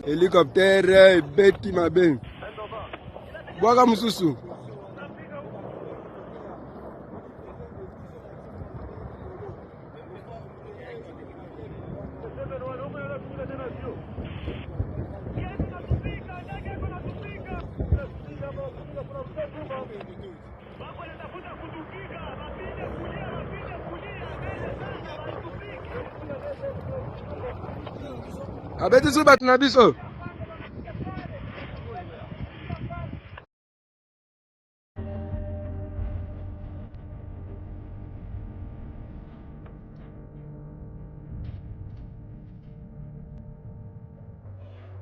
Helicopter, beti mabe. Bwaga mususu. Abeti su bat na biso.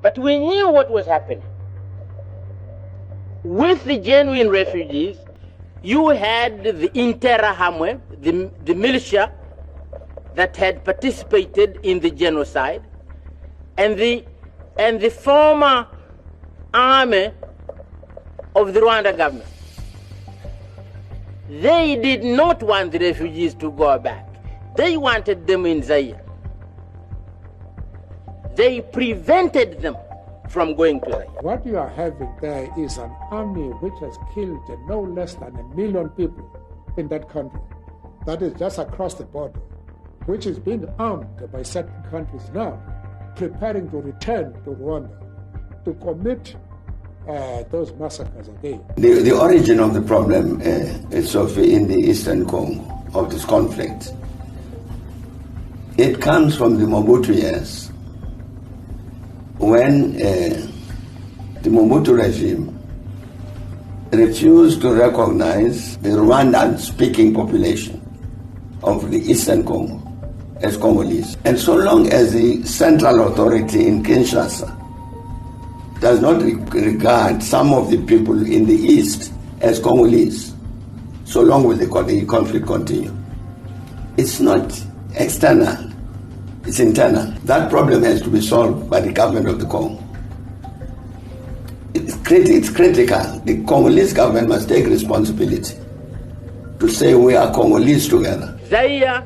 But we knew what was happening. With the genuine refugees, you had the Interahamwe, the militia that had participated in the genocide, and the former army of the Rwanda government. They did not want the refugees to go back. They wanted them in Zaire. They prevented them from going to Zaire. What you are having there is an army which has killed no less than 1 million people in that country. That is just across the border, which is being armed by certain countries now, preparing to return to Rwanda to commit those massacres again. The origin of the problem is in the Eastern Congo, of this conflict. It comes from the Mobutu years, when the Mobutu regime refused to recognize the Rwandan-speaking population of the Eastern Congo as Congolese. And so long as the central authority in Kinshasa does not regard some of the people in the East as Congolese, so long will the conflict continue. It's not external. It's internal. That problem has to be solved by the government of the Congo. It's critical. The Congolese government must take responsibility to say we are Congolese together. Zaire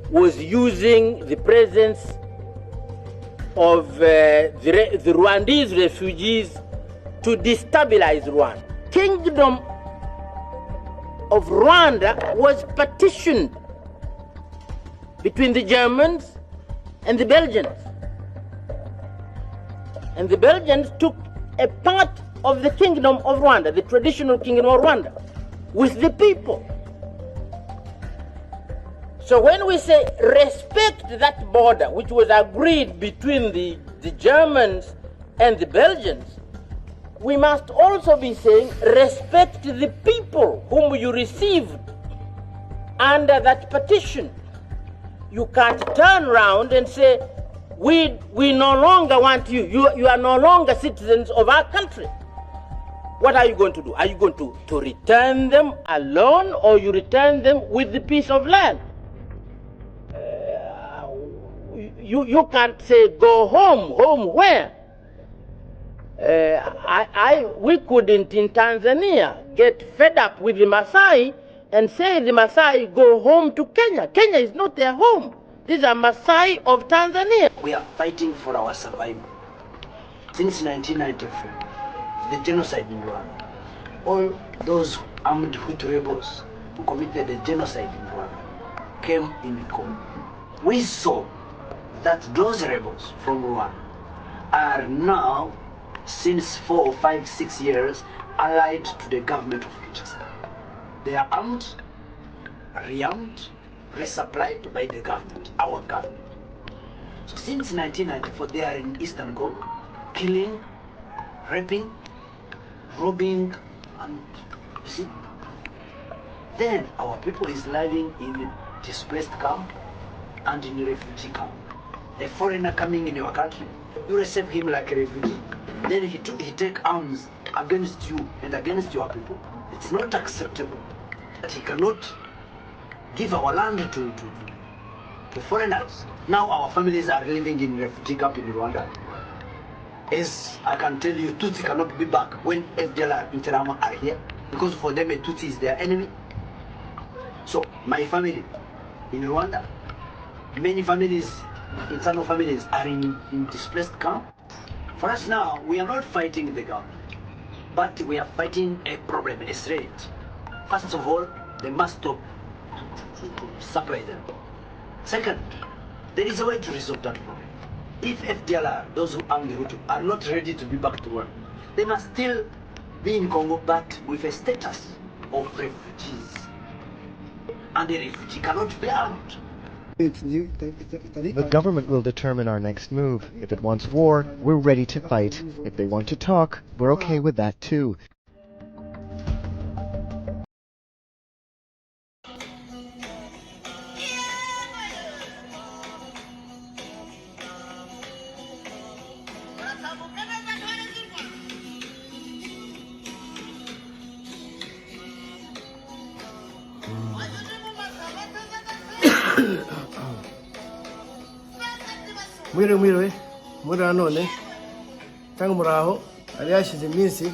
was using the presence of the Rwandese refugees to destabilize Rwanda. Kingdom of Rwanda was partitioned between the Germans and the Belgians. And the Belgians took a part of the kingdom of Rwanda, the traditional kingdom of Rwanda, with the people. So when we say respect that border, which was agreed between the Germans and the Belgians, we must also be saying respect the people whom you received under that partition. You can't turn around and say, we no longer want you. You are no longer citizens of our country. What are you going to do? Are you going to return them alone, or you return them with the piece of land? You can't say go home. Home where? We couldn't in Tanzania get fed up with the Maasai and say the Maasai go home to Kenya. Kenya is not their home. These are Maasai of Tanzania. We are fighting for our survival. Since 1994, the genocide in Rwanda, all those armed Hutu rebels who committed the genocide in Rwanda came in Congo. We saw that those rebels from Rwanda are now, since 4 or 5, 6 years, allied to the government of Kinshasa. They are armed, rearmed, resupplied by the government, our government. So since 1994, they are in Eastern Congo, killing, raping, robbing, and you see. Then our people is living in displaced camp and in refugee camp. A foreigner coming in your country, you receive him like a refugee. Then he take arms against you and against your people. It's not acceptable that he cannot give our land to foreigners. Now our families are living in refugee camp in Rwanda. As I can tell you, Tutsi cannot be back when FDLR and Terama are here, because for them a Tutsi is their enemy. So my family in Rwanda, many families, internal families, are in displaced camp. For us now, we are not fighting the government, but we are fighting a problem, a threat. First of all, they must stop to supply them. Second, there is a way to resolve that problem. If FDLR, those who arm the Hutu, are not ready to be back to work, they must still be in Congo, but with a status of refugees. And a refugee cannot be armed. The government will determine our next move. If it wants war, we're ready to fight. If they want to talk, we're okay with that too. Mwiriwe muri none cyangwa muraho ari yashize iminsi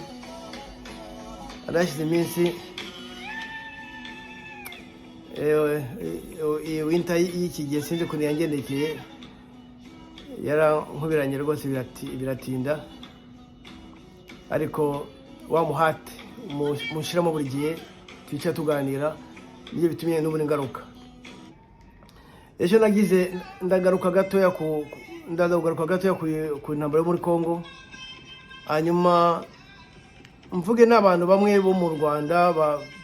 winter y'iki gihe sinzi ukuntu yangendekeye yarankubiranye rwose biratinda ariko wa muhate mushiramo buri gihe twica tuganira niyo bitumye n'uburi ngaruka ejo nagize ndagaruka gatoya ku ntambara yo muri Congo hanyuma mvuge n'abantu bamwe bo mu Rwanda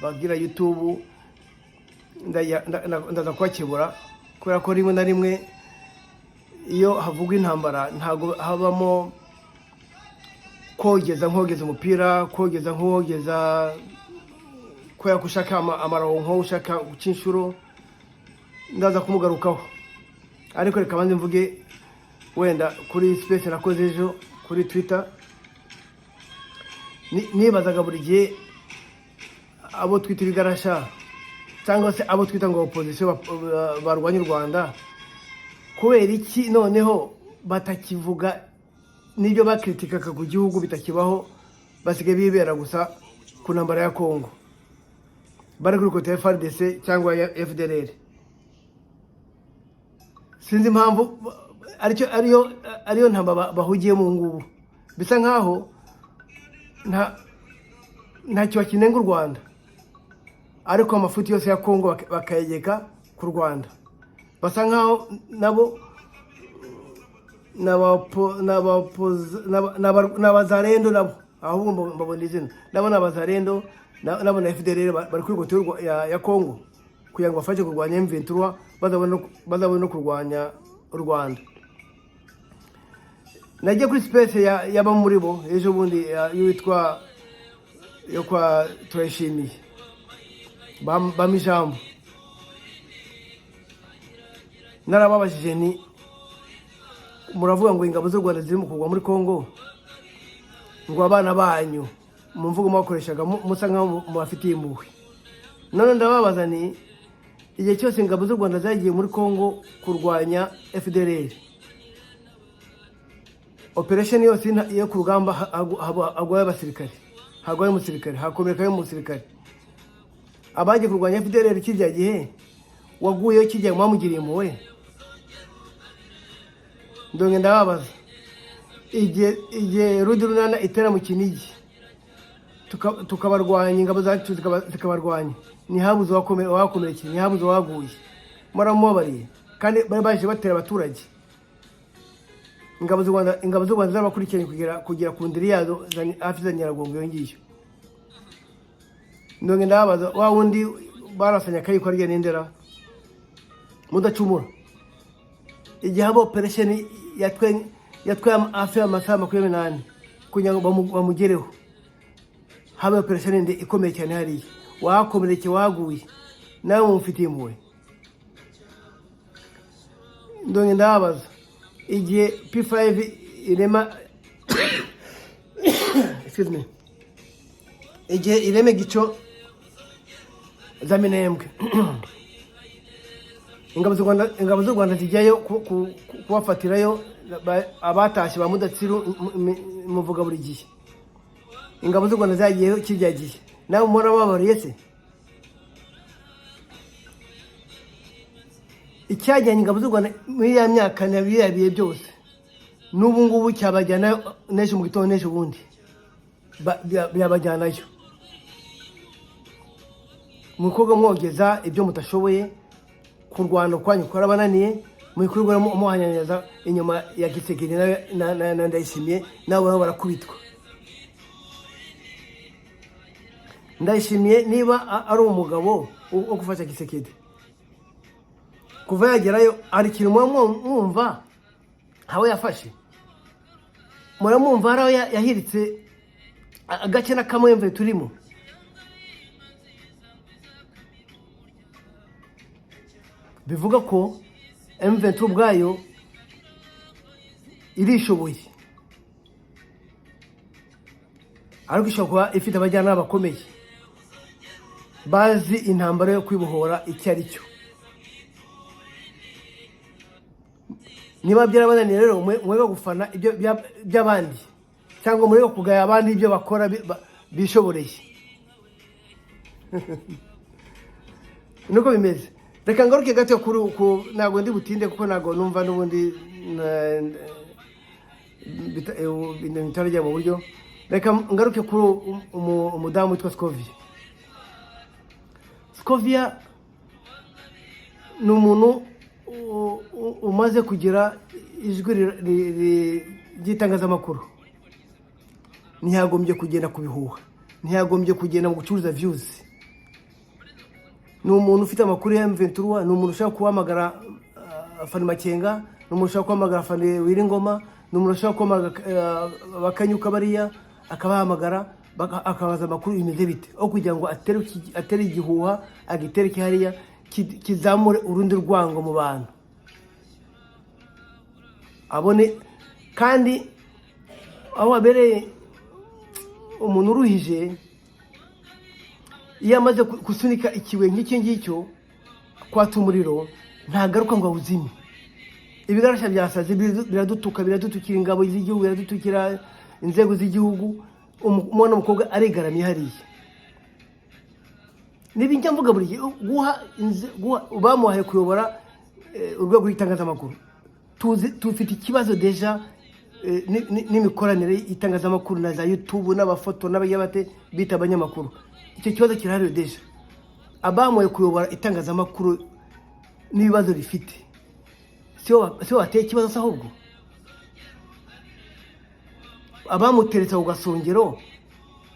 bagira YouTube ndaza kwakibura kubera ko rimwe na rimwe iyo havugwa intambara ntago habamo kogeza umupira kogeza ko yakushaka amaronko ushaka ucinshuro ndaza kumugarukaho ariko reka banze mvuge wenda kuri space nakoze ejo kuri Twitter nibazaga buri gihe abo twita ibigarasha cyangwa se abo twita ngo opposition barwanya u Rwanda kubera iki noneho batakivuga nibyo bakritikaka ku gihugu bitakibaho basigaye bibera gusa ku ntambara ya Congo bari kuri kote FARDC cyangwa ya FDLR sinzi impamvu ariyo ntamba bahugiye mu ngubu bisa nkaho ntacyo bakinenga u Rwanda ariko amafuti yose ya Congo bakayegeka ku Rwanda basa nkaho nabo n'abazarendo nabo ahubwo mbabona izina nabo n'abazarendo nabo na FDLR bari kuri kote ya Congo kugira ngo bafashe kurwanya M23 bazabone no kurwanya u Rwanda nagiye kuri space yaba muri bo ejo bundi yitwa yo kwa turashimiye bamijambo narababajije ni muravuga ngo ingabo z'u Rwanda ziri mu kugwa muri Congo ngo abana banyu mu mvugo mwakoreshaga musa nkaho mubafitiye impuhwe none ndababaza ni igihe cyose ingabo z'u Rwanda zagiye muri Congo kurwanya FDLR operation yose yo ku rugamba agwaye abasirikare hagwaye umusirikare hakomekayo umusirikare abaje kurwanya FDLR kijya gihe waguyeyo kijya mwamugiriye muwe ndonge ndababaza igihe Rudurunana itera mu Kinigi tukabarwanya ingabo zacu zikabarwanya ntihabuze wakomerekeye ntihabuze waguye muramubariye kandi bari baje batera abaturage ingabo z'u Rwanda zabakurikiranye kugera ku ndiri yazo hafi za Nyiragongo yongiye ndonge ndabaza wa wundi barasanya kayiko arya n'indera mudacumura igihe abo operation yatwe hafi amasaha 28 kugira ngo bamugereho habe operation ndi ikomeye cyane hariya wakomereke waguye nawe mufitiye impuhwe ndonge ndabaza igihe P5 irema excuse me igihe ireme gico za Minembwe ingabo z'u Rwanda zijyayo kubafatirayo abatashye ba Mudatsiru muvuga buri gihe ingabo z'u Rwanda zagiyeyo kijya gihe nawe mura babariye se icyajyanye ingabo z'u Rwanda muri ya myaka nabiyabiye byose n'ubu ngubu cyabajyana n'ejo mu gitondo n'ejo bundi byabajyanayo mukoga mwogeza ibyo mutashoboye kurwana kwanyu kwarabananiye muyikurwa muhanyanyaza inyuma ya Kisekedi na Ndayishimiye nabo barakubitwa. Ndayishimiye niba ari umugabo wo gufasha Kisekedi kuva yagerayo ari kintu mwumva hawe yafashe muramumva araho yahiritse agace na kamwe mve turimo. Bivuga ko M23 ubwayo irishoboye ariko ishobora ifite abajyana bakomeye bazi intambara yo kwibohora icyo ari cyo. Niba byarabananiye rero mwega gufana ibyo by'abandi cyangwa muri kugaya abandi ibyo bakora bishoboreye nuko bimeze. Reka ngaruke gato kuri nago ndi butinde kuko nago numva nubundi bitarajya mu buryo. Reka ngaruke kuri umudamu witwa Scovia ni umuntu umaze kugira ijwi ry'itangazamakuru. Ntiyagombye kugenda kubihuha, ntiyagombye kugenda mu gucuruza views. Ni umuntu ufite amakuru ya M23, ni umuntu ushaka kuhamagara Fani Makenga, ni umuntu ushaka kuhamagara Fani Wiringoma, ni umuntu ushaka kuhamagara bakanyuka bariya akabahamagara akabaza amakuru imeze bite, aho kugira ngo atere igihuha agitereke hariya kizamure urundi rwango mu bantu abone. Kandi aho abereye umuntu uruhije iyo amaze gusunika ikiwe nk'icyo ngicyo kwata umuriro ntagaruka ngo awuzime. Ibigarasha byasaze biradutukira ingabo z'igihugu, biradutukira inzego z'igihugu. Umwana w'umukobwa arigaramiye hariya. Nibinjya mvuga buri guha bamuhaye kuyobora urwego rw'itangazamakuru. Tufite ikibazo deja n'imikoranire y'itangazamakuru na za YouTube n'abafoto n'abayabate bita abanyamakuru. Icyo kibazo kirahari deja. Abamuhaye kuyobora itangazamakuru n'ibibazo rifite. Sio wateye ikibazo sahubwo. Abamuteretse ku gasongero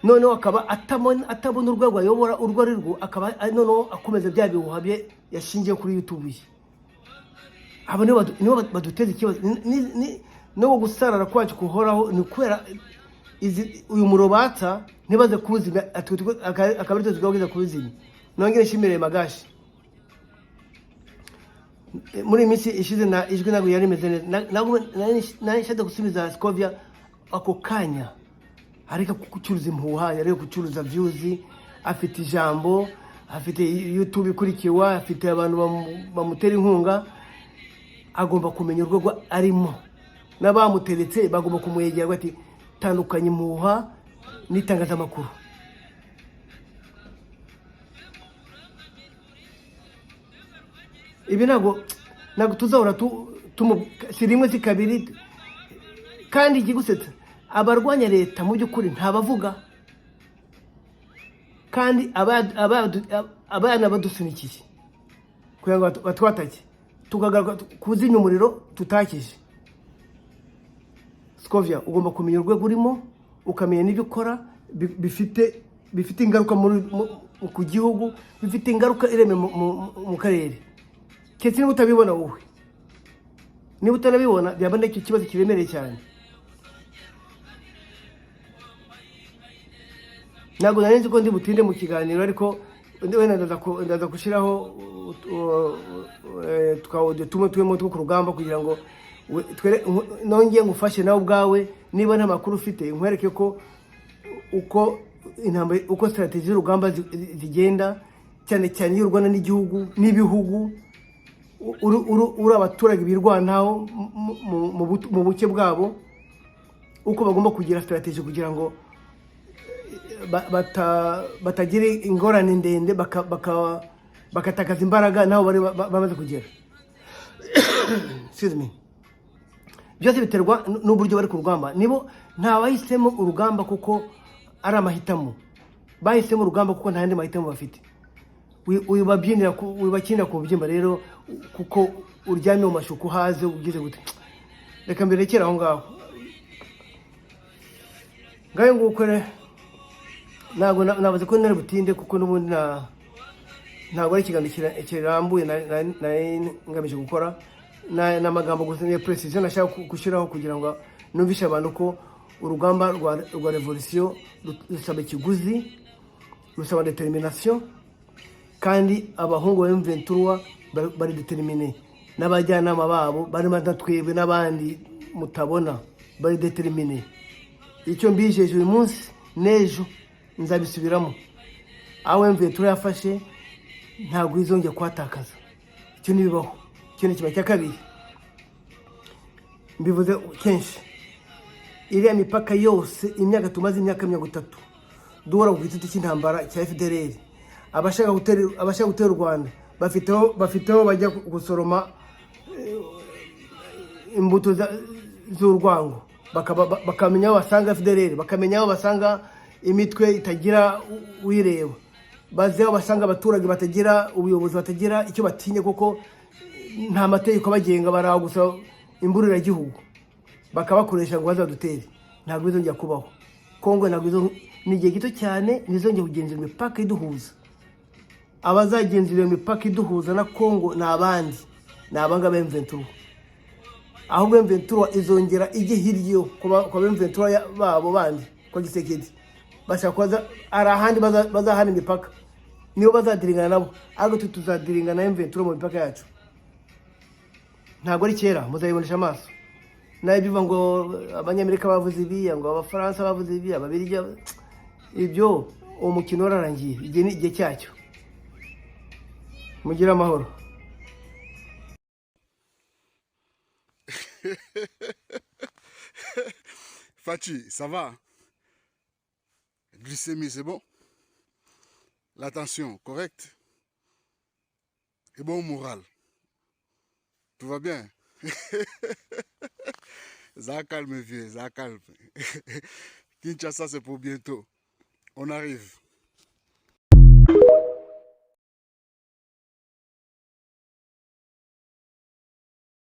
none akaba atabona urwego ayobora urwo ari rwo, akaba none akomeza bya bihuha bye yashingiye kuri YouTube. Abo nibo baduteza ikibazo no gusarara kwacu kuhoraho. Ni kwera uyu murobatsa ntibaze kubuzima akabari tuzigabwiza kubuzima. Nongere shimire Magashi muri misi ishize na ijwi nago yari meze nani shada gusubiza Scovia ako kanya areka kucuruza impuha, yareka kucuruza views. Afite ijambo, afite YouTube ikurikiwa, afite abantu bamutera inkunga. Agomba kumenya urwego arimo, n'abamuteretse bagomba kumwegera bati tandukanye impuha n'itangazamakuru. Ibi nago tuzahora si rimwe si kabiri. Kandi igigusetsa abarwanya leta mu by'ukuri ntabavuga, kandi abana badusunikiye kugira ngo batwatake tukagaruka kuzimya umuriro tutakije. Scovia ugomba kumenya urwego urimo, ukamenya n'ibyo ukora bifite ingaruka ku gihugu, bifite ingaruka ireme mu karere. Ketse niba utabibona wowe, niba utanabibona byaba n'icyo kibazo kiremereye cyane. Ntabwo narenze ko ndi butinde mu kiganiro, ariko wenda ndaza gushiraho twemo two ku rugamba kugira ngo nongeye ngufashe nawe ubwawe. Niba nta makuru ufite nkwereke ko uko strategy y'urugamba zigenda, cyane cyane y'u Rwanda n'igihugu n'ibihugu. Uri abaturage birwanaho mu buke bwabo, uko bagomba kugira strategy kugira ngo batagira ingorane ndende bakatakaza imbaraga naho bari bamaze kugera. Excuse me. byose biterwa n'uburyo bari ku rugamba. Nibo nta bahisemo urugamba kuko ari amahitamo, bahisemo urugamba kuko nta yandi mahitamo bafite. Wibakinira ku byimba rero kuko uryamye mu mashuku haze ugize gute. Reka mberekera aho ngaho. Ngaye ngukore ntabwo nabaze ko nari butinde kuko n'ubundi ntabwo ari ikiganiro kirambuye ngamije gukora n'amagambo gusa ni precision nashaka gushyiraho kugira ngo numvishe abantu ko urugamba rwa revolution rusaba ikiguzi, rusaba determination, kandi abahungu ba M23 bari determine n'abajyanama babo bari madatwebwe n'abandi mutabona bari determine. Icyo mbijeje uyu munsi nejo nzabisubiramo. Aho M23 yafashe ntabwo izongera kwatakaza. Icyo nibibaho. Icyo ni kiba cya kabiri. Mbivuze kenshi. Iriya mipaka yose imyaka tumaze imyaka 30 duhora ku giti cy'intambara cya FDLR. Abashaka gutera u Rwanda bafiteho bajya gusoroma imbuto z'urwango, bakamenya aho basanga FDLR, bakamenya aho basanga imitwe itagira uyireba, bazi aho basanga abaturage batagira ubuyobozi, batagira icyo batinye kuko nta mategeko bagenga, baraho gusa imburira gihugu, bakabakoresha ngo bazadutere. Ntabwo bizongera kubaho. Kongo ntabwo ni igihe gito cyane nizongera kugenzura imipaka iduhuza. Abazagenzura imipaka iduhuza na Kongo ni abandi, ni abanga ba M23. Ahubwo M23 izongera ijye hiryo kwa M23 babo bandi kwa Gisekedi. Bashaka ari ahandi bazahana imipaka, niyo bazadiringana nabo, ariko tuzadiringana na M23 mu mipaka yacu. Ntabwo ari kera muzayibonesha amaso. Naye biva ngo abanyamerika bavuze ibi, ngo abafaransa bavuze ibi, ababirigi, ibyo umukino wararangiye, igihe cyacyo. Mugira amahoro. Fachi, ça va? Glycémie, c'est bon? La tension, correcte? Et bon moral? Tout va bien? Ça calme, vieux, ça calme. Kinshasa, c'est pour bientôt. On arrive.